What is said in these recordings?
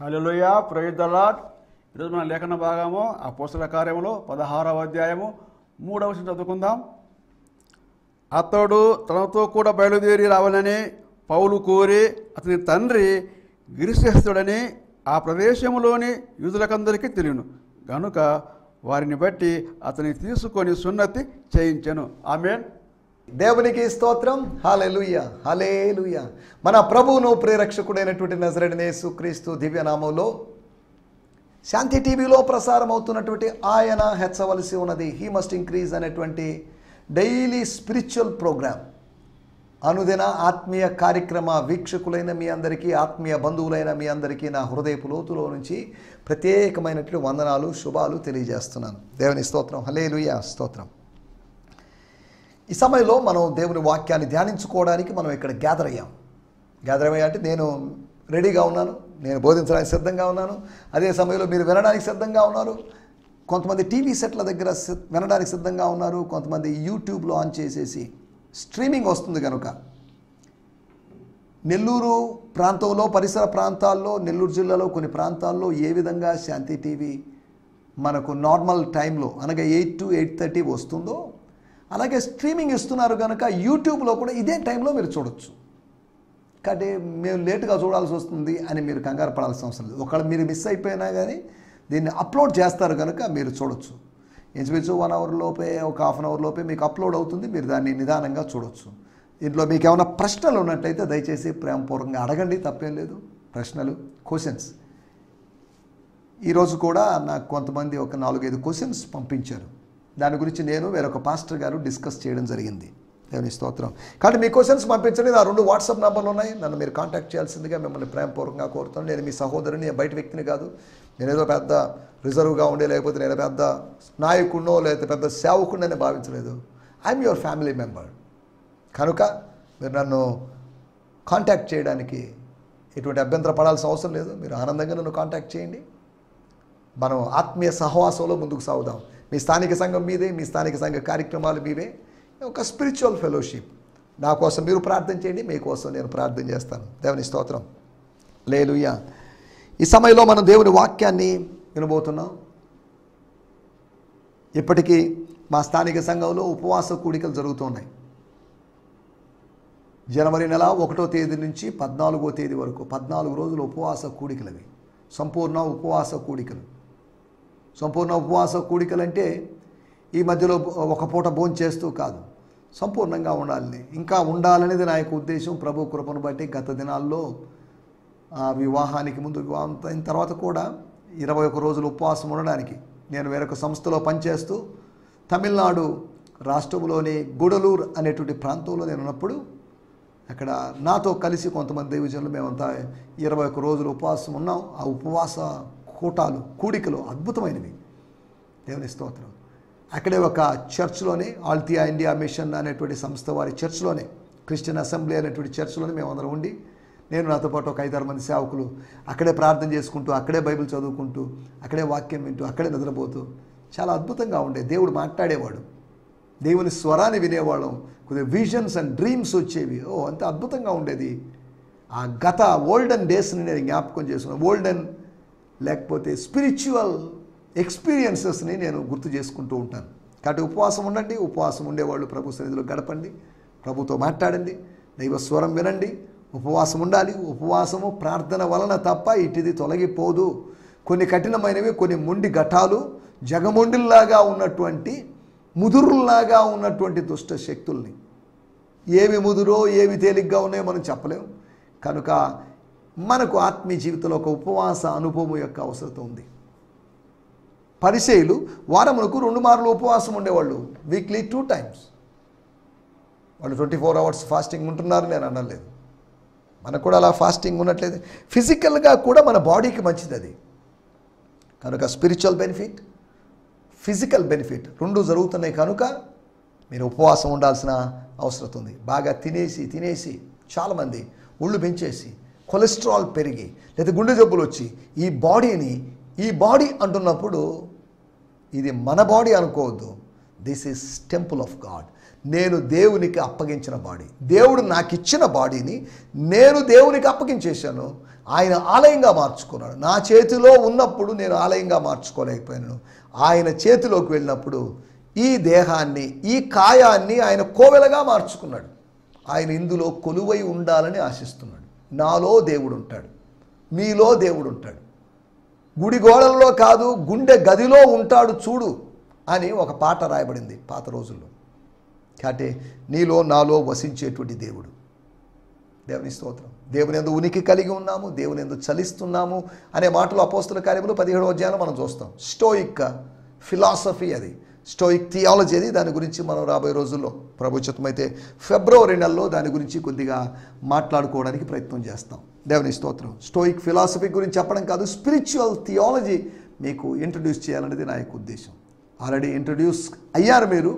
Hallelujah, praise the lord. ఈరోజు మన లేఖన భాగము అపోస్తల కార్యములో 16వ అధ్యాయము 3వ వచనం చదువుకుందాం. అతడు తనతో కూడా బయలుదేరి రావాలని పౌలు కోరి అతని తండ్రి గిరిశస్తుడని ఆ ప్రదేశంలోని యూదులకందరికీ తెలియను గనుక వారిని బట్టి అతని తీసుకొని సున్నతి చేయించెను. ఆమేన్. దేవునికి స్తోత్రం. హల్లెలూయా, హల్లెలూయా. మన ప్రభువును ప్రేరక్షకుడైనటువంటి నజరేయుడైన యేసుక్రీస్తు దివ్యనామంలో శాంతి టీవీలో ప్రసారం అవుతున్నటువంటి ఆయన హెచ్చవలసి ఉన్నది, హీ మస్ట్ ఇంక్రీజ్ అనేటువంటి డైలీ స్పిరిచువల్ ప్రోగ్రామ్, అనుదిన ఆత్మీయ కార్యక్రమ వీక్షకులైన మీ అందరికీ, ఆత్మీయ బంధువులైన మీ అందరికీ నా హృదయపు లోతులో నుంచి ప్రత్యేకమైనటువంటి వందనాలు, శుభాలు తెలియజేస్తున్నాను. దేవుని స్తోత్రం. హల్లెలూయా, స్తోత్రం. ఈ సమయంలో మనం దేవుని వాక్యాన్ని ధ్యానించుకోవడానికి మనం ఇక్కడ గ్యాదర్ అయ్యాం అంటే నేను రెడీగా ఉన్నాను, నేను బోధించడానికి సిద్ధంగా ఉన్నాను. అదే సమయంలో మీరు వినడానికి సిద్ధంగా ఉన్నారు. కొంతమంది టీవీ సెట్ల దగ్గర వినడానికి సిద్ధంగా ఉన్నారు. కొంతమంది యూట్యూబ్లో ఆన్ చేసేసి స్ట్రీమింగ్ వస్తుంది కనుక నెల్లూరు ప్రాంతంలో, పరిసర ప్రాంతాల్లో, నెల్లూరు జిల్లాలో కొన్ని ప్రాంతాల్లో ఏ విధంగా శాంతి టీవీ మనకు నార్మల్ టైంలో అనగా 8 to 8:30 వస్తుందో అలాగే స్ట్రీమింగ్ ఇస్తున్నారు కనుక యూట్యూబ్లో కూడా ఇదే టైంలో మీరు చూడొచ్చు. కాబట్టి మేము లేటుగా చూడాల్సి వస్తుంది అని మీరు కంగారు పడాల్సిన అవసరం లేదు. ఒకవేళ మీరు మిస్ అయిపోయినా కానీ దీన్ని అప్లోడ్ చేస్తారు కనుక మీరు చూడొచ్చు. ఇంచుమించు 1 hour లోపే, ఒక ½ hour లోపే మీకు అప్లోడ్ అవుతుంది. మీరు దాన్ని నిదానంగా చూడొచ్చు. దీంట్లో మీకు ఏమైనా ప్రశ్నలు ఉన్నట్లయితే దయచేసి ప్రేమపూర్వకంగా అడగండి, తప్పేం లేదు. ప్రశ్నలు, క్వశ్చన్స్. ఈరోజు కూడా నాకు కొంతమంది ఒక 4-5 క్వశ్చన్స్ పంపించారు. దాని గురించి నేను వేరొక పాస్టర్ గారు డిస్కస్ చేయడం జరిగింది. దేవుని స్తోత్రం. కాబట్టి మీ క్వశ్చన్స్ పంపించండి. నా 2 వాట్సాప్ నెంబర్లు ఉన్నాయి. నన్ను మీరు కాంటాక్ట్ చేయాల్సిందిగా మిమ్మల్ని ప్రేమపూర్వకంగా కోరుతాను. నేను మీ సహోదరుని, బయట వ్యక్తిని కాదు. నేనేదో పెద్ద రిజర్వ్గా ఉండే, లేకపోతే నేను పెద్ద నాయకుడినో లేకపోతే పెద్ద సేవకుడినని భావించలేదు. I'm your family member. కనుక మీరు నన్ను కాంటాక్ట్ చేయడానికి ఎటువంటి అభ్యంతర పడాల్సిన అవసరం లేదు. మీరు ఆనందంగా నన్ను కాంటాక్ట్ చేయండి. మనం ఆత్మీయ సహవాసంలో ముందుకు సాగుదాం. మీ స్థానిక సంఘం మీదే, మీ స్థానిక సంఘ కార్యక్రమాలు మీవే. ఒక స్పిరిచువల్ ఫెలోషిప్. నా కోసం మీరు ప్రార్థన చేయండి, మీకోసం నేను ప్రార్థన చేస్తాను. దేవుని స్తోత్రం. హల్లెలూయా. ఈ సమయంలో మనం దేవుని వాక్యాన్ని వినబోతున్నాం. ఇప్పటికీ మా స్థానిక సంఘంలో ఉపవాస కూడికలు జరుగుతున్నాయి. జనవరి నెల 1వ తేదీ నుంచి 14వ తేదీ వరకు 14 రోజులు ఉపవాస కూడికలు. అవి సంపూర్ణ ఉపవాస కూడికలు. సంపూర్ణ ఉపవాస కూడికలు అంటే ఈ మధ్యలో ఒక పూట భోజనం చేస్తూ కాదు, సంపూర్ణంగా ఉండాలని, ఇంకా ఉండాలనేది నా యొక్క ఉద్దేశం. ప్రభు కృపను బట్టి గత దినాల్లో వివాహానికి ముందు, వివాహం అయిన తర్వాత కూడా 21 రోజులు ఉపవాసం ఉండడానికి నేను వేరొక సంస్థలో పనిచేస్తూ తమిళనాడు రాష్ట్రంలోని గుడలూరు అనేటువంటి ప్రాంతంలో నేను ఉన్నప్పుడు అక్కడ నాతో కలిసి కొంతమంది దైవజనులు మేమంతా 21 రోజులు ఉపవాసం ఉన్నాం. ఆ ఉపవాస కూడికలు అద్భుతమైనవి. దేవుని స్తోత్రం. అక్కడే ఒక చర్చ్లోనే, ఆల్తియా ఇండియా మిషన్ అనేటువంటి సంస్థ వారి చర్చ్లోనే, క్రిస్టియన్ అసెంబ్లీ అనేటువంటి చర్చ్లోనే మేమందరం ఉండి, నేను నాతో పాటు ఒక 5-6 మంది సేవకులు అక్కడే ప్రార్థన చేసుకుంటూ, అక్కడే బైబిల్ చదువుకుంటూ, అక్కడే వాక్యం వింటూ, అక్కడే నిద్రపోతూ చాలా అద్భుతంగా ఉండే. దేవుడు మాట్లాడేవాడు, దేవుని స్వరాన్ని వినేవాళ్ళం. కొద్దిగా విజన్స్ అండ్ డ్రీమ్స్ వచ్చేవి. అంత అద్భుతంగా ఉండేది. ఆ గత ఓల్డెన్ డేస్ని నేను జ్ఞాపకం చేసుకున్నాను. ఓల్డెన్ లేకపోతే స్పిరిచువల్ ఎక్స్పీరియన్సెస్ని నేను గుర్తు చేసుకుంటూ ఉంటాను. కాబట్టి ఉపవాసం ఉండండి. ఉపవాసం ఉండేవాళ్ళు ప్రభు సన్నిధిలో గడపండి, ప్రభుతో మాట్లాడండి, దైవ స్వరం వినండి. ఉపవాసం ఉండాలి. ఉపవాసము ప్రార్థన వలన తప్ప ఇటుది తొలగిపోదు. కొన్ని కఠినమైనవి, కొన్ని మొండి ఘటాలు, జగమొండిల్లాగా ఉన్నటువంటి, ముదురుల్లాగా ఉన్నటువంటి దుష్ట శక్తుల్ని, ఏవి ముదురో ఏవి తేలిగ్గా ఉన్నాయో మనం చెప్పలేము. కనుక మనకు ఆత్మీయ జీవితంలో ఒక ఉపవాస అనుభవం యొక్క అవసరం ఉంది. పరిసయ్యులు వారమునకు 2 మార్లు ఉపవాసం ఉండేవాళ్ళు, వీక్లీ 2 times. వాళ్ళు 24 hours ఫాస్టింగ్ ఉంటున్నారు నేను అనలేదు. మనకు కూడా అలా ఫాస్టింగ్ ఉన్నట్లయితే ఫిజికల్గా కూడా మన బాడీకి మంచిది అది. కనుక స్పిరిచువల్ బెనిఫిట్, ఫిజికల్ బెనిఫిట్ 2 జరుగుతున్నాయి. కనుక మీరు ఉపవాసం ఉండాల్సిన అవసరం ఉంది. బాగా తినేసి చాలామంది ఒళ్ళు పెంచేసి, కొలెస్ట్రాల్ పెరిగి, లేదా గుండె జబ్బులు వచ్చి ఈ బాడీ అంటున్నప్పుడు ఇది మన బాడీ అనుకోవద్దు. This is temple of God. నేను దేవునికి అప్పగించిన బాడీ, దేవుడు నాకు ఇచ్చిన బాడీని నేను దేవునికి అప్పగించేశాను. ఆయన ఆలయంగా మార్చుకున్నాడు. నా చేతిలో ఉన్నప్పుడు నేను ఆలయంగా మార్చుకోలేకపోయాను. ఆయన చేతిలోకి వెళ్ళినప్పుడు ఈ దేహాన్ని, ఈ కాయాన్ని ఆయన కోవెలగా మార్చుకున్నాడు. ఆయన ఇందులో కొలువై ఉండాలని ఆశిస్తున్నాడు. నాలో దేవుడు ఉంటాడు, మీలో దేవుడు ఉంటాడు. గుడి గోడల్లో కాదు, గుండె గదిలో ఉంటాడు చూడు అని ఒక పాట రాయబడింది పాత రోజుల్లో. కాబట్టి నీలో నాలో వసించేటువంటి దేవుడు. దేవుని స్తోత్రం. దేవుని యందు ఉనికి కలిగి ఉన్నాము, దేవుని యందు చలిస్తున్నాము అనే మాటలు అపోస్తల కార్యములు 17వ అధ్యాయంలో మనం చూస్తాం. స్టోయిక్ ఫిలాసఫీ అది, స్టోయిక్ థియాలజీ అది. దాని గురించి మనం రాబోయే రోజుల్లో ప్రభుత్వమైతే ఫిబ్రవరి నెలలో దాని గురించి కొద్దిగా మాట్లాడుకోవడానికి ప్రయత్నం చేస్తాం. దేవుని స్తోత్రం. స్టోయిక్ ఫిలాసఫీ గురించి చెప్పడం కాదు, స్పిరిచువల్ థియాలజీ మీకు ఇంట్రడ్యూస్ చేయాలనేది నా యొక్క ఉద్దేశం. ఆల్రెడీ ఇంట్రడ్యూస్ అయ్యారు మీరు,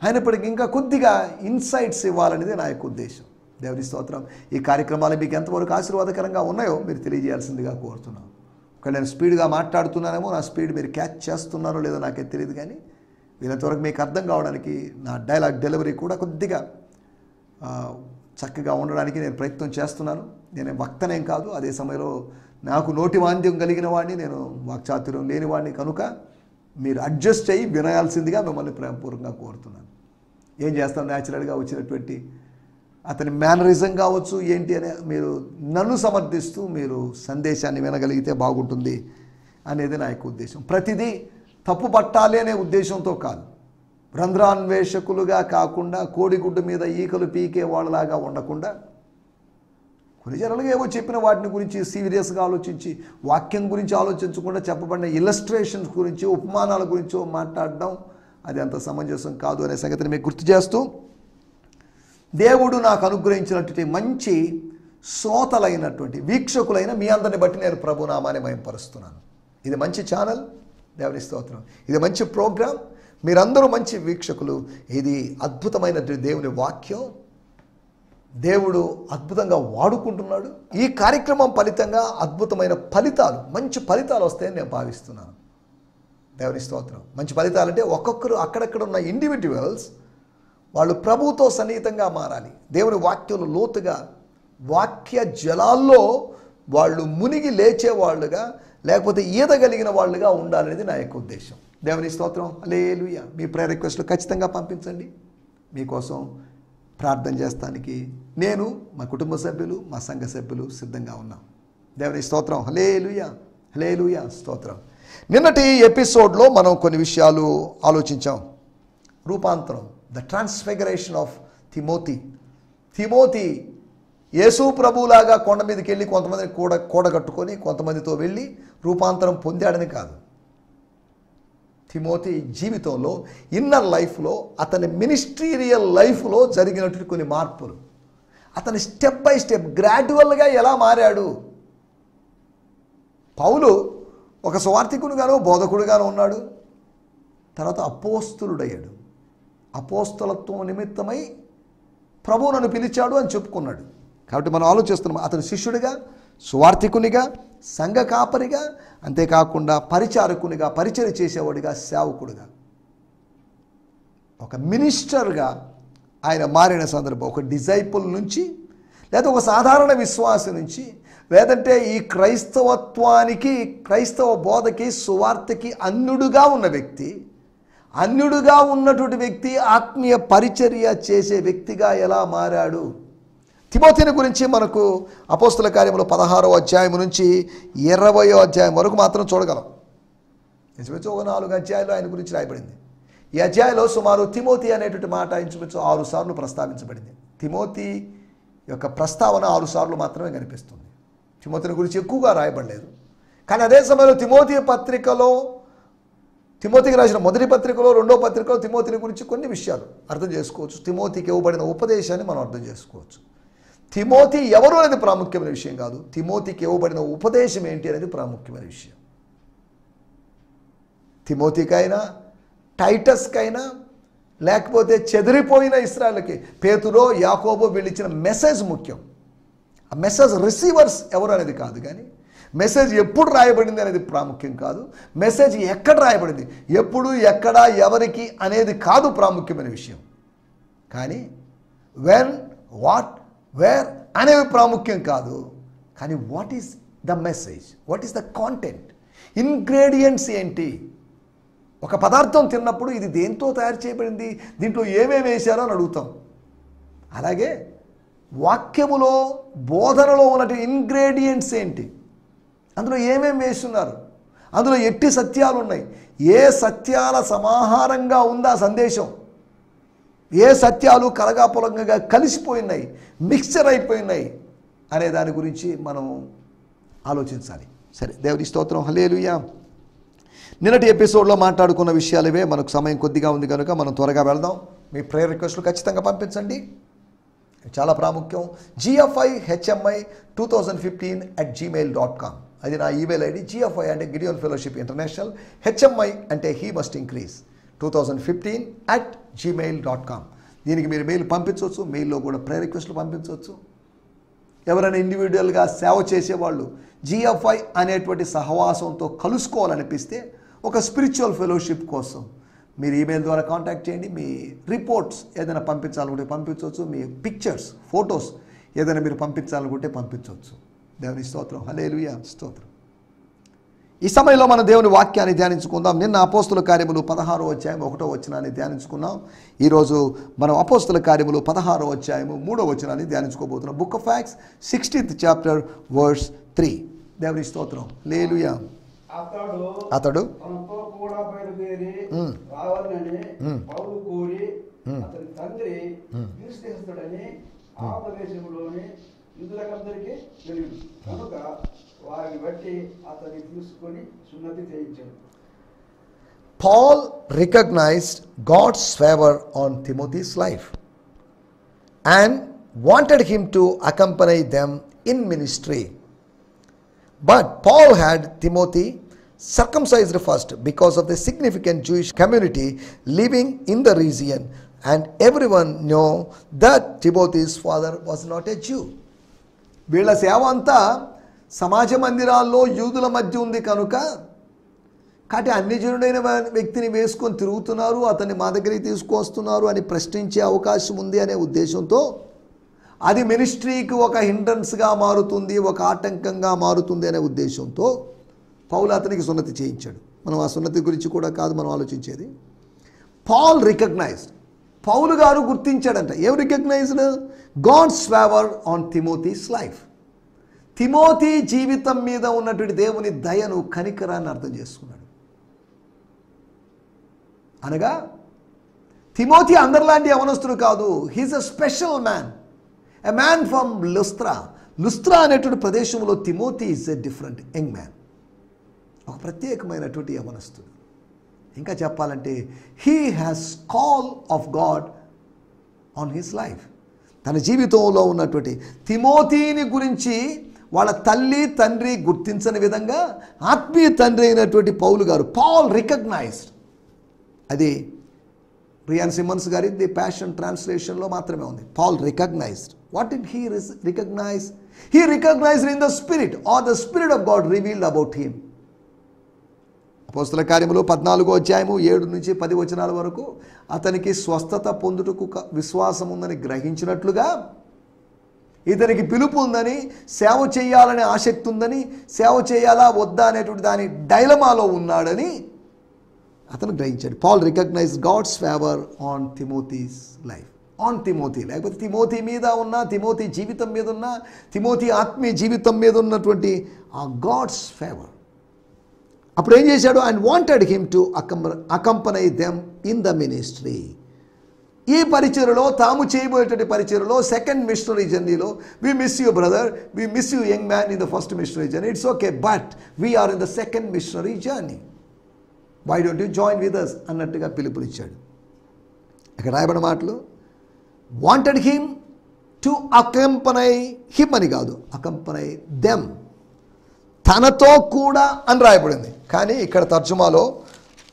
అయినప్పటికీ ఇంకా కొద్దిగా ఇన్సైట్స్ ఇవ్వాలనేది నా యొక్క ఉద్దేశం. దేవుని స్తోత్రం. ఈ కార్యక్రమాలు మీకు ఎంతవరకు ఆశీర్వాదకరంగా ఉన్నాయో మీరు తెలియజేయాల్సిందిగా కోరుతున్నాను. ఒకవేళ నేను స్పీడ్గా మాట్లాడుతున్నానేమో, నా స్పీడ్ మీరు క్యాచ్ చేస్తున్నారో లేదో నాకే తెలియదు, కానీ వీళ్ళంతవరకు మీకు అర్థం కావడానికి నా డైలాగ్ డెలివరీ కూడా కొద్దిగా చక్కగా ఉండడానికి నేను ప్రయత్నం చేస్తున్నాను. నేను వక్తనేం కాదు, అదే సమయంలో నాకు నోటి వాంద్యం కలిగిన వాడిని, నేను వాక్చాతుర్యం లేని వాడిని కనుక మీరు అడ్జస్ట్ అయ్యి వినాల్సిందిగా మిమ్మల్ని ప్రేమపూర్వకంగా కోరుతున్నాను. ఏం చేస్తాం, న్యాచురల్గా వచ్చినటువంటి అతని మేనరిజం కావచ్చు ఏంటి అని మీరు నన్ను సమర్థిస్తూ మీరు సందేశాన్ని వినగలిగితే బాగుంటుంది అనేది నా యొక్క ఉద్దేశం. ప్రతిదీ తప్పు పట్టాలి అనే ఉద్దేశంతో కాదు, రంధ్రాన్వేషకులుగా కాకుండా కోడిగుడ్డు మీద ఈకలు పీకే వాళ్ళలాగా ఉండకుండా కొన్ని జనాలుగా ఏవో చెప్పిన వాటిని గురించి సీరియస్గా ఆలోచించి వాక్యం గురించి ఆలోచించకుండా చెప్పబడిన ఇలస్ట్రేషన్స్ గురించి ఉపమానాల గురించో మాట్లాడడం అది అంత సమంజసం కాదు అనే సంగతిని మీకు గుర్తు చేస్తూ, దేవుడు నాకు అనుగ్రహించినటువంటి మంచి శ్రోతలైనటువంటి వీక్షకులైన మీ అందరిని బట్టి నేను ప్రభునామాన్ని మహిమపరుస్తున్నాను. ఇది మంచి ఛానల్, దేవుని స్తోత్రం. ఇది మంచి ప్రోగ్రాం, మీరందరూ మంచి వీక్షకులు. ఇది అద్భుతమైనటువంటి దేవుని వాక్యం, దేవుడు అద్భుతంగా వాడుకుంటున్నాడు. ఈ కార్యక్రమం ఫలితంగా అద్భుతమైన ఫలితాలు, మంచి ఫలితాలు వస్తాయని నేను భావిస్తున్నాను. దేవుని స్తోత్రం. మంచి ఫలితాలు అంటే ఒక్కొక్కరు అక్కడక్కడ ఉన్న ఇండివిజువల్స్ వాళ్ళు ప్రభువుతో సన్నిహితంగా మారాలి. దేవుని వాక్యంలో లోతుగా వాక్య జలాల్లో వాళ్ళు మునిగి లేచేవాళ్ళుగా, లేకపోతే ఈదగలిగిన వాళ్ళుగా ఉండాలనేది నా యొక్క ఉద్దేశం. దేవుని స్తోత్రం. హల్లెలూయా. మీ ప్రేయర్ రిక్వెస్ట్లు ఖచ్చితంగా పంపించండి. మీకోసం ప్రార్థన చేస్తానికి నేను, మా కుటుంబ సభ్యులు, మా సంఘ సభ్యులు సిద్ధంగా ఉన్నాం. దేవుని స్తోత్రం. హల్లెలూయా, హల్లెలూయా, స్తోత్రం. నిన్నటి ఎపిసోడ్లో మనం కొన్ని విషయాలు ఆలోచించాం. రూపాంతరం, the transfiguration of Timothy. Timothy Yesu ప్రభులాగా కొండ మీదకి వెళ్ళి కొంతమందిని కూడగట్టుకొని కొంతమందితో వెళ్ళి రూపాంతరం పొందాడని కాదు. తిమోతి జీవితంలో, ఇన్నర్ లైఫ్లో, అతని మినిస్ట్రీరియల్ లైఫ్లో జరిగినటువంటి కొన్ని మార్పులు, అతని స్టెప్ బై స్టెప్ గ్రాడ్యువల్గా ఎలా మారాడు. పౌలు ఒక సువార్థికునిగానో బోధకుడిగానో ఉన్నాడు, తర్వాత అపోస్తులుడయ్యాడు. అపోస్తలత్వం నిమిత్తమై ప్రభువు నన్ను పిలిచాడు అని చెప్పుకున్నాడు. కాబట్టి మనం ఆలోచిస్తున్నాం, అతను శిష్యుడిగా, సువార్థికునిగా, సంఘ కాపరిగా, అంతేకాకుండా పరిచారకునిగా, పరిచర్య చేసేవాడిగా, సేవకుడిగా, ఒక మినిస్టర్గా ఆయన మారిన సందర్భం. ఒక డిజైపుల్ నుంచి, లేదా ఒక సాధారణ విశ్వాసి నుంచి, లేదంటే ఈ క్రైస్తవత్వానికి, క్రైస్తవ బోధకి, సువార్తకి అన్యుడుగా ఉన్న వ్యక్తి, అన్యుడుగా ఉన్నటువంటి వ్యక్తి ఆత్మీయ పరిచర్య చేసే వ్యక్తిగా ఎలా మారాడు. తిమోతిని గురించి మనకు అపోస్తల కార్యములు 16వ అధ్యాయం నుంచి 20వ అధ్యాయం వరకు మాత్రం చూడగలం. ఇంచుమించు ఒక 4 అధ్యాయాలు ఆయన గురించి రాయబడింది. ఈ అధ్యాయంలో సుమారు తిమోతి అనేటువంటి మాట ఇంచుమించు 6 సార్లు ప్రస్తావించబడింది. తిమోతి యొక్క ప్రస్తావన 6 సార్లు మాత్రమే కనిపిస్తుంది. తిమోతిని గురించి ఎక్కువగా రాయబడలేదు. కానీ అదే సమయంలో తిమోతి పత్రికలో, తిమోతికి రాసిన మొదటి పత్రికలో, 2వ పత్రికలో తిమోతిని గురించి కొన్ని విషయాలు అర్థం చేసుకోవచ్చు. తిమోతికి ఇవ్వబడిన ఉపదేశాన్ని మనం అర్థం చేసుకోవచ్చు. తిమోతి ఎవరు అనేది ప్రాముఖ్యమైన విషయం కాదు, తిమోతికి ఇవ్వబడిన ఉపదేశం ఏంటి అనేది ప్రాముఖ్యమైన విషయం. తిమోతికైనా, టైటస్కైనా, లేకపోతే చెదిరిపోయిన ఇశ్రాయేలుకి, పేతురో, యాకోబో వీళ్ళిచ్చిన మెసేజ్ ముఖ్యం. ఆ మెసేజ్ రిసీవర్స్ ఎవరు అనేది కాదు, కానీ మెసేజ్ ఎప్పుడు రాయబడింది అనేది ప్రాముఖ్యం కాదు. మెసేజ్ ఎక్కడ రాయబడింది, ఎప్పుడు, ఎక్కడ, ఎవరికి అనేది కాదు ప్రాముఖ్యమైన విషయం. కానీ వెన్, వాట్, వేర్ అనేవి ప్రాముఖ్యం కాదు. కానీ what is the message, what is the content, ingredients ఏంటి? ఒక పదార్థం తిన్నప్పుడు ఇది దేంతో తయారు చేయబడింది, దీంట్లో ఏమేమి వేశారో అని అడుగుతాం. అలాగే వాక్యములో, బోధనలో ఉన్నటువంటి ఇంగ్రీడియంట్స్ ఏంటి, అందులో ఏమేమి వేస్తున్నారు, అందులో ఎట్టి సత్యాలు ఉన్నాయి, ఏ సత్యాల సమాహారంగా ఉందా సందేశం, ఏ సత్యాలు కలగాపులంగా కలిసిపోయినాయి, మిక్స్చర్ అయిపోయినాయి అనే దాని గురించి మనం ఆలోచించాలి. సరే, దేవుని స్తోత్రం, హల్లెలూయా. నిన్నటి ఎపిసోడ్లో మాట్లాడుకున్న విషయాలు ఇవే. మనకు సమయం కొద్దిగా ఉంది కనుక మనం త్వరగా వెళ్దాం. మీ ప్రేయర్ రిక్వెస్ట్లు ఖచ్చితంగా పంపించండి, చాలా ప్రాముఖ్యం. gfi2015@gmail.com అది నా ఈమెయిల్ ఐడి. GFI అంటే గిడియోన్ ఫెలోషిప్ ఇంటర్నేషనల్, HMI అంటే హీ మస్ట్ ఇంక్రీజ్ 2015@gmail.com. దీనికి మీరు మెయిల్ పంపించవచ్చు. మెయిల్లో కూడా ప్రేయర్ రిక్వెస్ట్లు పంపించవచ్చు. ఎవరైనా ఇండివిజువల్గా సేవ చేసేవాళ్ళు GFI అనేటువంటి సహవాసంతో కలుసుకోవాలనిపిస్తే ఒక స్పిరిచువల్ ఫెలోషిప్ కోసం మీరు ఈమెయిల్ ద్వారా కాంటాక్ట్ చేయండి. మీ రిపోర్ట్స్ ఏదైనా పంపించాలనుకుంటే పంపించవచ్చు. మీ పిక్చర్స్, ఫొటోస్ ఏదైనా మీరు పంపించాలనుకుంటే పంపించవచ్చు. దేవుని స్తోత్రం, హల్లెలూయా, స్తోత్రం. ఈ సమయంలో మనం దేవుని వాక్యాన్ని ధ్యానించుకుందాం. నిన్న అపోస్తుల కార్యములు 16వ అధ్యాయం 1వ వచనాన్ని ధ్యానించుకున్నాం. ఈరోజు మనం అపోస్తుల కార్యములు 16వ అధ్యాయము 3వ వచనాన్ని ధ్యానించుకోబోతున్నాం. Book of Acts 16th chapter verse 3. దేవుని స్తోత్రం, హల్లెలూయా. అతడు తనతో కూడా బయలుదేరి రావాలని పౌలు కోరి అతని తండ్రి క్రీస్తుడని ఆ ప్రదేశంలోని యూదులకందరికీ తెలియదు కనుక వారిని బట్టి అతన్ని తీసుకొని సున్నతి చేయించాడు. Paul recognized God's favor on Timothy's life and wanted him to accompany them in ministry. But Paul had Timothy circumcised first because of the significant Jewish community living in the region, and everyone knew that Timothy's father was not a Jew. వీళ్ళ సేవ అంతా సమాజ మందిరాల్లో యూదుల మధ్య ఉంది కనుక కాబట్టి అన్యజనుడైన వ్యక్తిని వేసుకొని తిరుగుతున్నారు, అతన్ని మా దగ్గరికి తీసుకొస్తున్నారు అని ప్రశ్నించే అవకాశం ఉంది అనే ఉద్దేశంతో, అది మినిస్ట్రీకి ఒక హిండ్రన్స్గా మారుతుంది, ఒక ఆటంకంగా మారుతుంది అనే ఉద్దేశంతో పౌలు అతనికి సున్నతి చేయించాడు. మనం ఆ సున్నతి గురించి కూడా కాదు మనం ఆలోచించేది. పాల్ రికగ్నైజ్డ్, పౌలు గారు గుర్తించాడంట. ఏం recognized? God's favour on Timothy's life. Timothy జీవితం మీద ఉన్నటువంటి దేవుని దయను, కనికరాన్ని అర్థం చేసుకున్నాడు. అనగా తిమోథీ అందరిలాంటి యవనస్తుడు కాదు. He is a special man, a man from Lystra. Lystra అనేటువంటి ప్రదేశంలో Timothy is a different young man, ఒక ప్రత్యేకమైనటువంటి యవనస్తుడు. ఇంకా చెప్పాలంటే he has call of God on his life. తన జీవితంలో ఉన్నటువంటి తిమోథీని గురించి వాళ్ళ తల్లి తండ్రి గుర్తించని విధంగా ఆత్మీయ తండ్రి అయినటువంటి పౌలు గారు, పాల్ రికగ్నైజ్డ్. అది బ్రియాన్ సిమ్మన్స్ గారి ది ప్యాషన్ ట్రాన్స్లేషన్లో మాత్రమే ఉంది. Paul recognized. What did he recognize? He recognized in the spirit or the spirit of God revealed about him. అపోస్తల కార్యములు 14వ అధ్యాయము 7 నుంచి 10 వచనాల వరకు అతనికి స్వస్థత పొందుటకు విశ్వాసం ఉందని గ్రహించినట్లుగా, ఇతనికి పిలుపు ఉందని, సేవ చేయాలనే ఆసక్తి ఉందని, సేవ చేయాలా వద్దా అనేటువంటి దాని డైలమాలో ఉన్నాడని అతను గ్రహించాడు. Paul recognize God's favour on Timothy's life. On Timothy, లేకపోతే తిమోథీ మీద ఉన్న, తిమోథీ జీవితం మీద ఉన్న, తిమోథీ ఆత్మీయ జీవితం మీద ఉన్నటువంటి ఆ గాడ్స్ ఫేవర్. అప్పుడు ఏం చేశాడు? And wanted him to accompany them in the ministry. ఈ పరిచర్యలో, తాము చేయబోయేటువంటి పరిచర్యలో, సెకండ్ మిషనరీ జర్నీలో, we miss you brother, we miss you young man in the first missionary journey, it's okay, but we're in the second missionary journey, why don't you join with us అన్నట్టుగా పిలుపునిచ్చాడు. ఇక్కడ రాయబడిన మాటలు wanted him to accompany him అని కాదు, అకంపనై them, తనతో కూడా అని రాయబడింది. కానీ ఇక్కడ తర్జుమాలో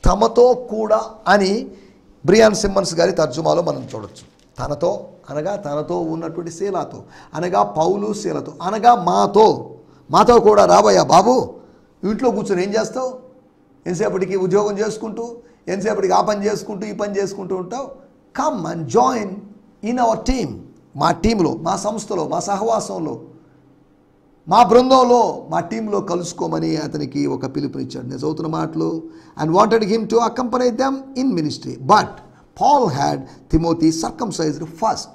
తమతో కూడా అని బ్రియాన్ సిమ్మన్స్ గారి తర్జుమాలో మనం చూడొచ్చు. తనతో అనగా తనతో ఉన్నటువంటి శీలాతో, అనగా పౌలు శీలతో, అనగా మాతో కూడా రాబోయా బాబు, ఇంట్లో కూర్చొని ఏం చేస్తావు? ఎంతసేపటికి ఉద్యోగం చేసుకుంటూ, ఎంతసేపటికి ఆ పని చేసుకుంటూ ఈ పని చేసుకుంటూ ఉంటావు? Come and join in our team, మా టీంలో, మా సంస్థలో, మా సహవాసంలో, మా బృందంలో, మా టీంలో కలుసుకోమని అతనికి ఒక పిలుపునిచ్చాడు. నేను చదువుతున్న మాటలు, and wanted him to accompany them in ministry, but Paul had Timothy circumcised first.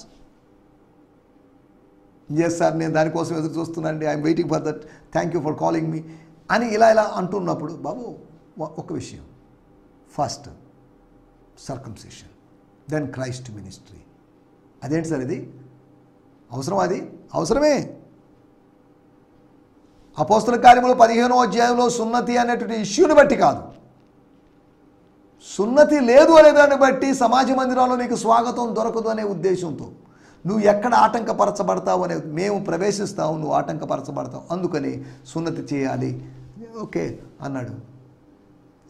Yes sir, నేను దానికోసం ఎదురు చూస్తున్నానండి, I'm waiting for that, thank you for calling me అని ఇలా అంటున్నప్పుడు, బాబు ఒక విషయం, first circumcision, then Christ ministry. అదేంటి సార్ ఇది అవసరం? అది అవసరమే. అపోస్తల కార్యములు 15వ అధ్యాయంలో సున్నతి అనేటువంటి ఇష్యూని బట్టి కాదు, సున్నతి లేదు అనే దాన్ని బట్టి సమాజ మందిరాల్లో నీకు స్వాగతం దొరకదు అనే ఉద్దేశంతో నువ్వు ఎక్కడ ఆటంకపరచబడతావు అనే, మేము ప్రవేశిస్తావు, నువ్వు ఆటంకపరచబడతావు, అందుకని సున్నతి చేయాలి. ఓకే అన్నాడు.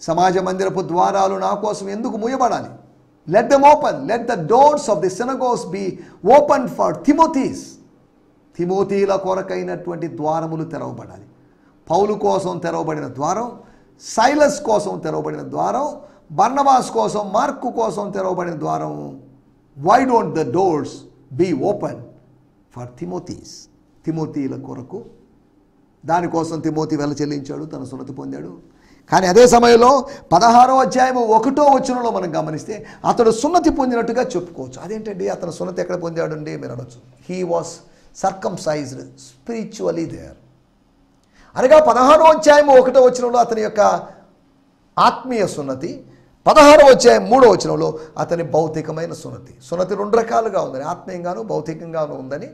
సమాజ మందిరపు ద్వారాలు నా కోసం ఎందుకు మూయబడాలి? Let them open, let the doors of the synagogues be open for Timothy's. తిమోతీల కొరకైనటువంటి ద్వారములు తెరవబడాలి. పౌలు కోసం తెరవబడిన ద్వారం, సైలస్ కోసం తెరవబడిన ద్వారం, బర్నబాస్ కోసం, మార్కు కోసం తెరవబడిన ద్వారం. Why don't the doors be open for Timothy's? తిమోతీల కొరకు. దానికోసం తిమోతి వెల చెల్లించాడు, తన సున్నతి పొందాడు. కానీ అదే సమయంలో 16వ అధ్యాయం 1వ వచనంలో మనం గమనిస్తే అతడు సున్నతి పొందినట్టుగా చెప్పుకోవచ్చు. అదేంటండి, అతను సున్నతి ఎక్కడ పొందాడండి మీరు అనొచ్చు. He was circumcised spiritually there. అనగా 16వ అధ్యాయం 1వ వచనంలో అతని యొక్క ఆత్మీయ సున్నతి, 16వ అధ్యాయం 3వ వచనంలో అతని భౌతికమైన సున్నతి. సున్నతి 2 రకాలుగా ఉందని, ఆత్మీయంగాను భౌతికంగాను ఉందని,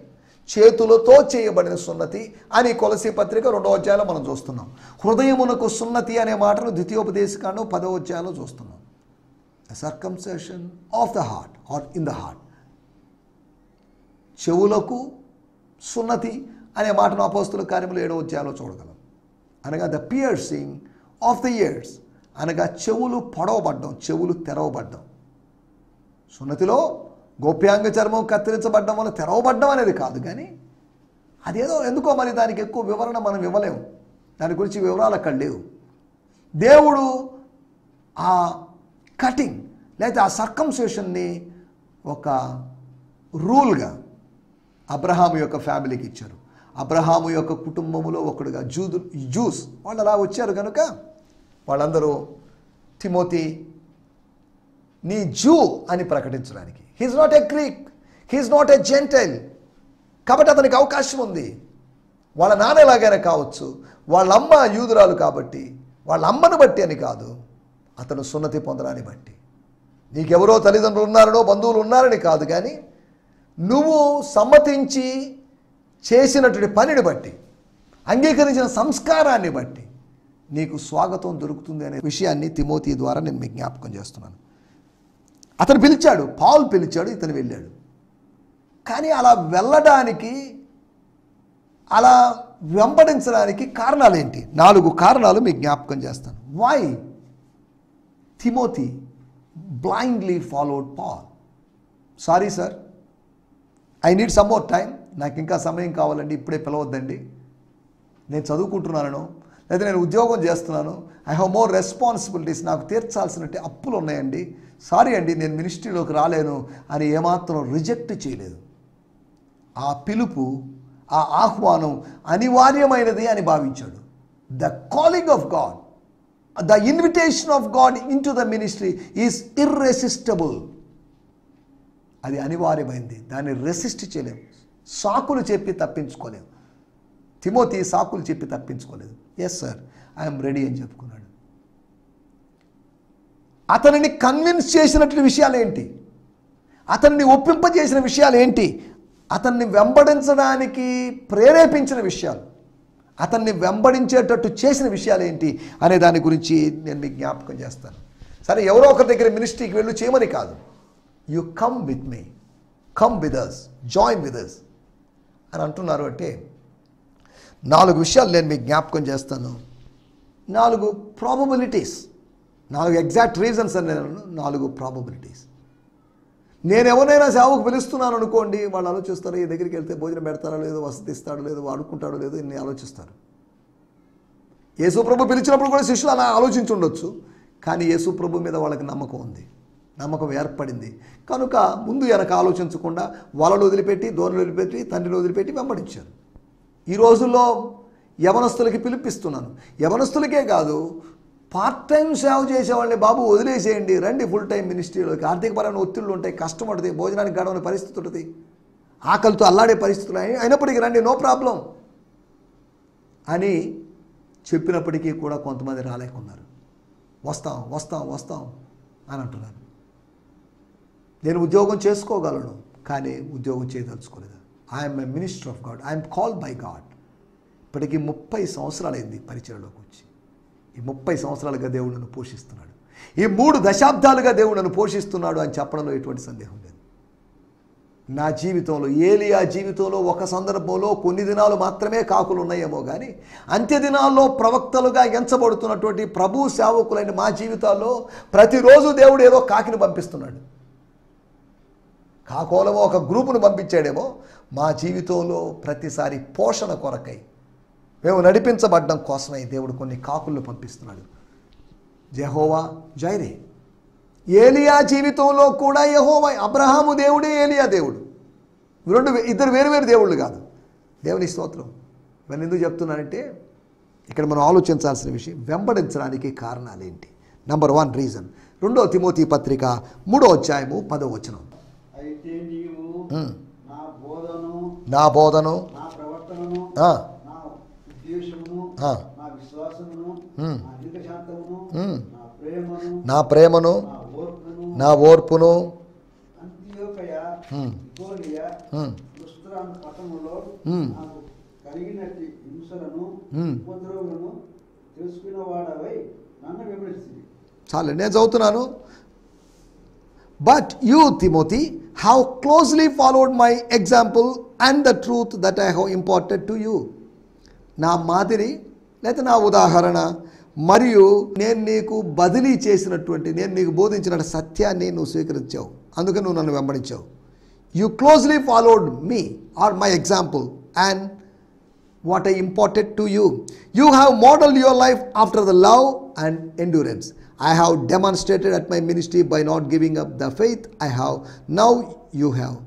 చేతులతో చేయబడిన సున్నతి అని కొలసీ పత్రిక 2వ అధ్యాయంలో మనం చూస్తున్నాం. హృదయమునకు సున్నతి అనే మాటను ద్వితీయోపదేశకాండం 10వ అధ్యాయంలో చూస్తున్నాం. Circumcision of the heart or in the heart. చెవులకు సున్నతి అనే మాటను అపోస్తల కార్యములు 7వ అధ్యాయంలో చూడగలం. అనగా the piercing of the years, అనగా చెవులు పొడవబడ్డం, చెవులు తెరవబడ్డం. సున్నతిలో గోప్యాంగ చర్మం కత్తిరించబడ్డం వల్ల తెరవబడ్డం అనేది కాదు, కానీ అదేదో ఎందుకో మరి దానికి ఎక్కువ వివరణ మనం ఇవ్వలేము, దాని గురించి వివరాలు అక్కడ లేవు. దేవుడు ఆ కటింగ్ లేదా ఆ సర్కంసెషన్ని ఒక రూల్గా అబ్రహాము యొక్క ఫ్యామిలీకి ఇచ్చారు. అబ్రహాము యొక్క కుటుంబములో ఒకడుగా జూస్ వాళ్ళు అలా వచ్చారు కనుక వాళ్ళందరూ తిమోతి నీ జూ అని ప్రకటించడానికి, he's not a Greek, he's not a gentile, కాబట్టి అతనికి అవకాశం ఉంది. వాళ్ళ నాన్న ఎలాగైనా కావచ్చు, వాళ్ళ అమ్మ యూదురాలు కాబట్టి వాళ్ళ అమ్మను బట్టి అని కాదు, అతను సున్నతి పొందడాన్ని బట్టి. నీకెవరో తల్లిదండ్రులు ఉన్నారనో బంధువులు ఉన్నారని కాదు, కానీ నువ్వు సమ్మతించి చేసినటువంటి పనిని బట్టి, అంగీకరించిన సంస్కారాన్ని బట్టి నీకు స్వాగతం దొరుకుతుంది అనే విషయాన్ని తిమోతి ద్వారా నేను మీకు జ్ఞాపకం చేస్తున్నాను. అతను పిలిచాడు, పౌలు పిలిచాడు, ఇతను వెళ్ళాడు. కానీ అలా వెళ్ళడానికి, అలా వెంబడించడానికి కారణాలు ఏంటి? 4 కారణాలు మీకు జ్ఞాపకం చేస్తాను. Why Timothy blindly followed Paul. Sorry sir, I need some more time, నాకు ఇంకా సమయం కావాలండి, ఇప్పుడే పిలవద్దండి, నేను చదువుకుంటున్నాను లేదా నేను ఉద్యోగం చేస్తున్నాను, ఐ హ్యావ్ మోర్ రెస్పాన్సిబిలిటీస్, నాకు తీర్చాల్సిన అప్పులు ఉన్నాయండి, సారీ అండి నేను మినిస్ట్రీలోకి రాలేను అని ఏమాత్రం రిజెక్ట్ చేయలేదు. ఆ పిలుపు, ఆ ఆహ్వానం అనివార్యమైనది అని భావించాడు. The calling of God, the invitation of God in to the ministry is irresistible. అది అనివార్యమైంది, దాన్ని రెసిస్ట్ చేయలేము, సాకులు చెప్పి తప్పించుకోలేము. తిమోతి సాకులు చెప్పి తప్పించుకోలేదు. ఎస్ సార్, ఐఎమ్ రెడీ అని చెప్పుకున్నాడు. అతనిని కన్విన్స్ చేసినటువంటి విషయాలు ఏంటి? అతన్ని ఒప్పింపజేసిన విషయాలు ఏంటి? అతన్ని వెంబడించడానికి ప్రేరేపించిన విషయాలు, అతన్ని వెంబడించేటట్టు చేసిన విషయాలు ఏంటి అనే దాని గురించి నేను మీకు జ్ఞాపకం చేస్తాను. సరే, ఎవరో ఒకరి దగ్గర మినిస్ట్రీకి వెళ్ళు చేయమని కాదు, you come with me, come with us, join with us అని అంటున్నారు. అంటే 4 విషయాలు నేను మీకు జ్ఞాపకం చేస్తాను. 4 ప్రాబబిలిటీస్, 4 ఎగ్జాక్ట్ రీజన్స్ అని నేను 4 ప్రాబబిలిటీస్. నేను ఎవరైనా సేవకు పిలుస్తున్నాను అనుకోండి, వాళ్ళు ఆలోచిస్తారు ఈ దగ్గరికి వెళ్తే భోజనం పెడతారో లేదో, వసతి ఇస్తాడో లేదో, వాడుకుంటాడో లేదో, ఇన్ని ఆలోచిస్తారు. యేసుప్రభు పిలిచినప్పుడు కూడా శిష్యులు అలా ఆలోచించి ఉండొచ్చు, కానీ యేసుప్రభు మీద వాళ్ళకి నమ్మకం ఉంది. నమ్మకం ఏర్పడింది కనుక ముందు వెనక ఆలోచించకుండా వాళ్ళను వదిలిపెట్టి దోణులు వదిలిపెట్టి తండ్రిని వదిలిపెట్టి వెంబడించారు. ఈ రోజుల్లో యవనస్తులకి పిలిపిస్తున్నాను. యవనస్తులకే కాదు, పార్ట్ టైం సేవ చేసేవాళ్ళని బాబు వదిలేసేయండి, రండి ఫుల్ టైం మినిస్ట్రీలోకి. ఆర్థికపరమైన ఒత్తిళ్ళు ఉంటాయి, కష్టం ఉంటుంది, భోజనానికి గడవని పరిస్థితి ఉంటుంది, ఆకలితో అల్లాడే పరిస్థితులు అయినప్పటికీ రండి, నో ప్రాబ్లం అని చెప్పినప్పటికీ కూడా కొంతమంది రాలేకున్నారు. వస్తాం వస్తాం వస్తాం అని అంటున్నారు. నేను ఉద్యోగం చేసుకోగలను, కానీ ఉద్యోగం చేయదలుచుకోలేదు. I'm a minister of God, I'm called by God. ఇప్పటికీ 30 సంవత్సరాలైంది పరిచయలోకి వచ్చి. ఈ 30 సంవత్సరాలుగా దేవుడు నన్ను పోషిస్తున్నాడు, ఈ 3 దశాబ్దాలుగా దేవుడు నన్ను పోషిస్తున్నాడు అని చెప్పడంలో ఎటువంటి సందేహం లేదు. నా జీవితంలో, ఏలియా జీవితంలో ఒక సందర్భంలో కొన్ని దినాలు మాత్రమే కాకులు ఉన్నాయేమో కానీ అంత్య దినాల్లో ప్రవక్తలుగా ఎంచబడుతున్నటువంటి ప్రభు సేవకులైన మా జీవితాల్లో ప్రతిరోజు దేవుడు ఏదో కాకిని పంపిస్తున్నాడు. కాకోలమో ఒక గ్రూపును పంపించాడేమో, మా జీవితంలో ప్రతిసారి పోషణ కొరకై మేము నడిపించబడ్డం కోసమై దేవుడు కొన్ని కాకులను పంపిస్తున్నాడు. యెహోవా జైరే. ఏలియా జీవితంలో కూడా యెహోవా, అబ్రహాము దేవుడే, ఏలియా దేవుడు, ఇద్దరు వేరు దేవుళ్ళు కాదు. దేవుని స్తోత్రం. ఇవన్నీ ఎందుకు చెప్తున్నానంటే ఇక్కడ మనం ఆలోచించాల్సిన విషయం, వెంబడించడానికి కారణాలు ఏంటి? Number 1 reason. 2 తిమోతి పత్రిక 3వ అధ్యాయము 10వ వచనం. అయితే నీవు నా బోధను నా ప్రవర్తనను ఆ, నా ఉద్దేశమును ఆ, నా విశ్వాసమును ఉమ్, నా దీర్ఘశాంతమును ఉమ్, నా ప్రేమను నా ఓర్పును అంత్యోకయ ఉమ్, ఇకోనియ ఉమ్, లుస్త్రాను పట్టణములో ఉమ్, నాకు కలిగినట్టి హింసలను ఉమ్. ఉపద్రవములను తెలుసుకున్న వాడవై నన్ను విమర్శించింది. చాలు, నేను చదువుతున్నాను. But you Timothy have closely followed my example and the truth that I have imparted to you. నా మాదిరి లేదా నా ఉదాహరణ మరియు నేను నీకు బదిలీ చేసినటువంటి, నేను నీకు బోధించిన సత్యాన్ని నువ్వు స్వీకరించావు, అందుకని నువ్వు నన్ను వెంబడించావు. You closely followed me or my example and what I imparted to you. You have modeled your life after the love and endurance I have demonstrated at my ministry by not giving up the faith I have. Now you have.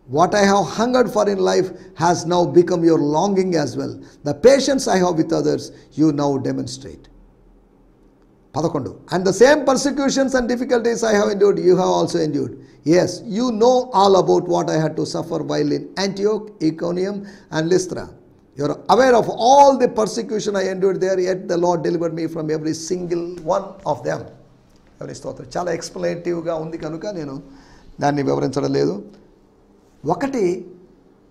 What I have hungered for in life has now become your longing as well. The patience I have with others, you now demonstrate. 11. And the same persecutions and difficulties I have endured, you have also endured. Yes, you know all about what I had to suffer while in Antioch, Iconium and Lystra. You are aware of all the persecution I endured there, yet the Lord delivered me from every single one of them. ఎవరి స్తోత్రం. చాలా ఎక్స్ప్లెనేటివ్గా ఉంది కనుక నేను దాన్ని వివరించడం లేదు. ఒకటి,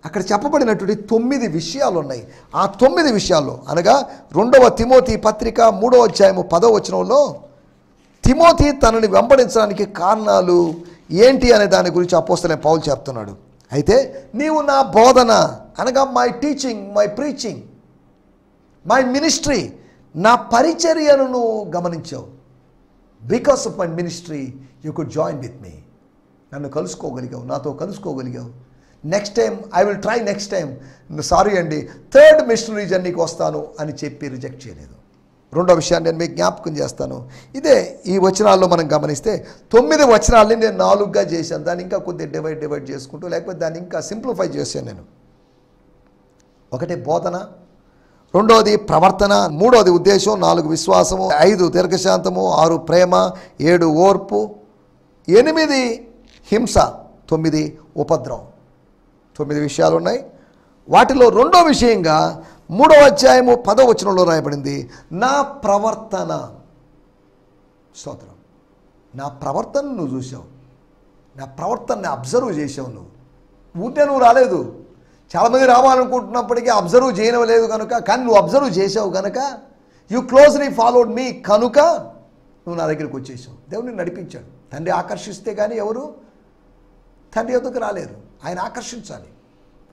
అక్కడ చెప్పబడినటువంటి 9 విషయాలు ఉన్నాయి. ఆ 9 విషయాల్లో అనగా 2వ తిమోతి పత్రిక 3వ అధ్యాయము 10వ వచనంలో తిమోతి తనని వెంబడించడానికి కారణాలు ఏంటి అనే దాని గురించి అపోస్తలుడైన పౌలు చెప్తున్నాడు. అయితే నీవు నా బోధన అనగా my teaching, my preaching, my ministry, నా పరిచర్యను నువ్వు గమనించావు. Because of my ministry you could join with me. నన్ను కలుసుకోగలిగావు, నాతో కలుసుకోగలిగావు. Next time I will try, next time sorry అండి 3rd మిషనరీ జర్నీకి వస్తాను అని చెప్పి రిజెక్ట్ చేయలేదు. 2వ విషయాన్ని నేను మీకు జ్ఞాపకం చేస్తాను. ఇదే ఈ వచనాల్లో మనం గమనిస్తే 9 వచనాలని నేను 4గా చేశాను. దాన్ని ఇంకా కొద్దిగా డివైడ్ చేసుకుంటూ, లేకపోతే దాన్ని ఇంకా సింప్లిఫై చేశాను నేను. 1 బోధన, 2వది ప్రవర్తన, 3వది ఉద్దేశం, 4 విశ్వాసము, 5 దీర్ఘశాంతము, 6 ప్రేమ, 7 ఓర్పు, 8 హింస, 9 ఉపద్రవం. 9 విషయాలు ఉన్నాయి. వాటిలో 2వ విషయంగా 3వ అధ్యాయము 10వ వచనంలో రాయబడింది నా ప్రవర్తన. స్తోత్రం. నా ప్రవర్తన నువ్వు చూసావు, నా ప్రవర్తనని అబ్జర్వ్ చేసావు. నువ్వు రాలేదు. చాలామంది రావాలనుకుంటున్నప్పటికీ అబ్జర్వ్ చేయడం లేదు కనుక, కానీ నువ్వు అబ్జర్వ్ చేసావు కనుక, యూ క్లోజ్లీ ఫాలోడ్ మీ కనుక నువ్వు నా దగ్గరికి వచ్చేసావు. దేవుడిని నడిపించాడు. తండ్రి ఆకర్షిస్తే కానీ ఎవరు తండ్రి వద్దకు రాలేరు. ఆయన ఆకర్షించాలి.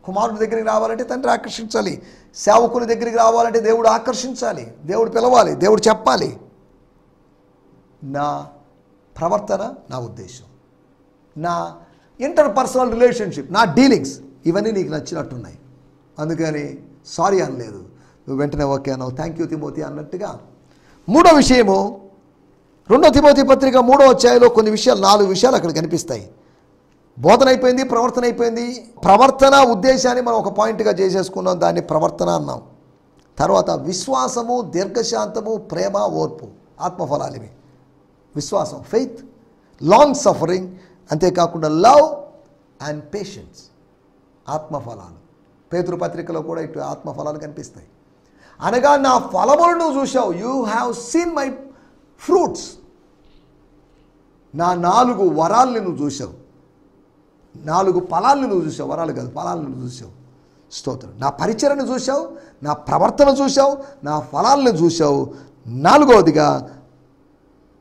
కుమారుడి దగ్గరికి రావాలంటే తండ్రి ఆకర్షించాలి. సేవకుని దగ్గరికి రావాలంటే దేవుడు ఆకర్షించాలి, దేవుడు పిలవాలి, దేవుడు చెప్పాలి. నా ప్రవర్తన, నా ఉద్దేశం, నా ఇంటర్పర్సనల్ రిలేషన్షిప్, నా డీలింగ్స్, ఇవన్నీ నీకు నచ్చినట్టున్నాయి. అందుకని సారీ అనలేదు, నువ్వు వెంటనే ఓకే అన్నావు, థ్యాంక్ యూ తిమోతి అన్నట్టుగా. 3వ విషయము 2 తిమోతి పత్రిక 3వ అధ్యాయంలో కొన్ని విషయాలు 4 విషయాలు అక్కడ కనిపిస్తాయి. బోధన అయిపోయింది, ప్రవర్తన అయిపోయింది. ప్రవర్తన ఉద్దేశాన్ని మనం ఒక పాయింట్గా చేసేసుకున్నాం, దాన్ని ప్రవర్తన అన్నాం. తర్వాత విశ్వాసము, దీర్ఘశాంతము, ప్రేమ, ఓర్పు ఆత్మఫలాలు ఇవి. విశ్వాసం, ఫెయిత్, లాంగ్ సఫరింగ్, అంతేకాకుండా లవ్ అండ్ పేషెన్స్ ఆత్మఫలాలు. పేతురు పత్రికలో కూడా ఇటు ఆత్మఫలాలు కనిపిస్తాయి. అనగా నా ఫలములను నువ్వు చూసావు, you have seen my fruits. నా 4 వరాల్ని నువ్వు చూసావు, 4 ఫలాలను నువ్వు చూసావు, వరాలు కాదు ఫలాలను నువ్వు చూసావు. స్తోత్రం. నా పరిచర్యను చూసావు, నా ప్రవర్తన చూసావు, నా ఫలాలను చూసావు. 4వదిగా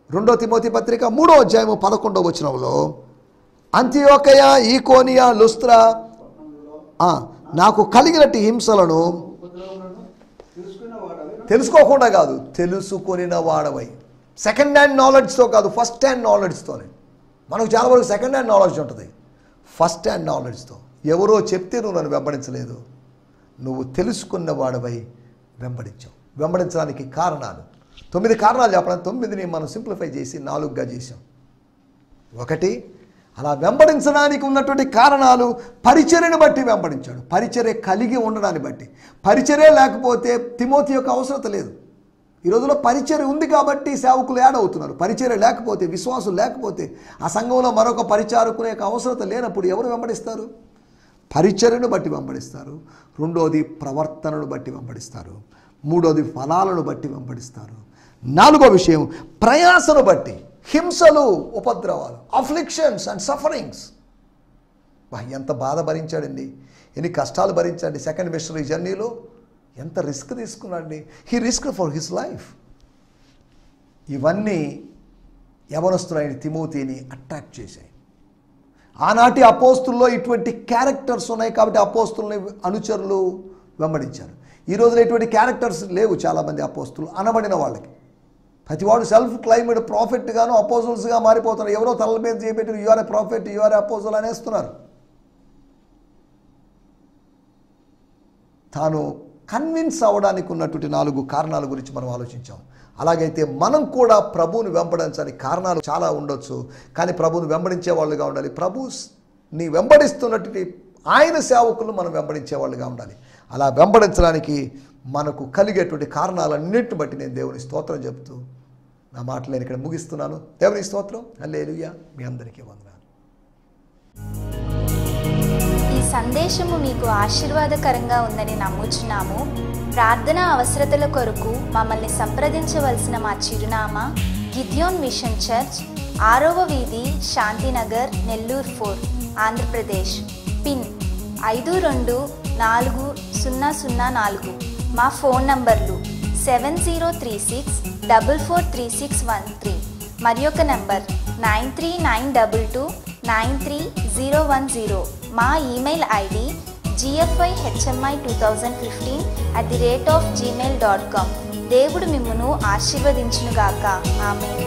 2 తిమోతి పత్రిక 3వ అధ్యాయము 11వ వచనంలో అంతియోకయ, ఈకోనియా, లుస్త్రా నాకు కలిగినట్టి హింసలను తెలుసుకోకుండా కాదు, తెలుసుకొనిన వాడవై. సెకండ్ హ్యాండ్ నాలెడ్జ్తో కాదు, ఫస్ట్ హ్యాండ్ నాలెడ్జ్తోనే. మనకు చాలా వరకు సెకండ్ హ్యాండ్ నాలెడ్జ్ ఉంటుంది, ఫస్ట్ హ్యాండ్ నాలెడ్జ్తో. ఎవరో చెప్తే నువ్వు నన్ను వెంబడించలేదు, నువ్వు తెలుసుకున్న వాడవై వెంబడించావు. వెంబడించడానికి కారణాలు 9 కారణాలు చెప్పడం, 9ని మనం సింప్లిఫై చేసి 4గా చేసాం. 1, అలా వెంబడించడానికి ఉన్నటువంటి కారణాలు పరిచర్యను బట్టి వెంబడించాడు, పరిచర్య కలిగి ఉండడాన్ని బట్టి. పరిచర్య లేకపోతే తిమోతి యొక్క అవసరత లేదు. ఈ రోజుల్లో పరిచర్య ఉంది కాబట్టి సేవకులు యాడ్ అవుతున్నారు. పరిచర్య లేకపోతే, విశ్వాసం లేకపోతే, ఆ సంఘంలో మరొక పరిచారకుల యొక్క అవసరత లేనప్పుడు ఎవరు వెంబడిస్తారు? పరిచర్యను బట్టి వెంబడిస్తారు. 2వది ప్రవర్తనను బట్టి వెంబడిస్తారు. 3వది ఫలాలను బట్టి వెంబడిస్తారు. 4వ విషయం ప్రయాసను బట్టి. హింసలు, ఉపద్రవాలు, అఫ్లిక్షన్స్ అండ్ సఫరింగ్స్. ఎంత బాధ భరించాడండి, ఎన్ని కష్టాలు భరించాడండి. సెకండ్ మిషనరీ జర్నీలో ఎంత రిస్క్ తీసుకున్నాడండి. He risk for his life. ఇవన్నీ యవనస్తులైన తిమోతిని అట్రాక్ట్ చేశాయి. ఆనాటి అపోస్తుల్లో ఇటువంటి క్యారెక్టర్స్ ఉన్నాయి కాబట్టి అపోస్తుల్ని అనుచరులు వెంబడించారు. ఈ రోజున ఇటువంటి క్యారెక్టర్స్ లేవు. చాలామంది అపోస్తులు అనబడిన వాళ్ళకి ప్రతివాడు సెల్ఫ్ క్లైమ్డ్ ప్రాఫిట్గాను అపోజల్స్గా మారిపోతున్నారు. ఎవరో తల మీద చేపెట్టి you are a prophet, you are a apostle అనేస్తున్నారు. తాను కన్విన్స్ అవ్వడానికి ఉన్నటువంటి 4 కారణాల గురించి మనం ఆలోచించాం. అలాగైతే మనం కూడా ప్రభువుని వెంబడించడానికి కారణాలు చాలా ఉండొచ్చు, కానీ ప్రభువుని వెంబడించే వాళ్ళుగా ఉండాలి. ప్రభుని వెంబడిస్తున్నటువంటి ఆయన సేవకులను మనం వెంబడించే వాళ్ళుగా ఉండాలి. అలా వెంబడించడానికి మనకు కలిగేటువంటి కారణాలన్నింటిని బట్టి నేను దేవుని స్తోత్రం చెప్తూ నా మాటలు నేను ఇక్కడ ముగిస్తున్నాను. దేవుని స్తోత్రం. హల్లెలూయా. మీ అందరికీ వందనాలు. ఈ సందేశము మీకు ఆశీర్వాదకరంగా ఉందని నమ్ముచున్నాము. ప్రార్థన అవసరతల కొరకు మమ్మల్ని సంప్రదించవలసిన మా చిరునామా గిద్యోన్ మిషన్ చర్చ్, 6వ వీధి, శాంతినగర్, నెల్లూరు 4, ఆంధ్రప్రదేశ్. పిన్ 524004. మా ఫోన్ నంబర్లు 7036443613 మరి ఒక నంబర్ 9392293010. మా ఈమెయిల్ ఐడి gfihmi2015@gmail.com. దేవుడు మిమ్మును ఆశీర్వదించునుగాక. ఆమేన్.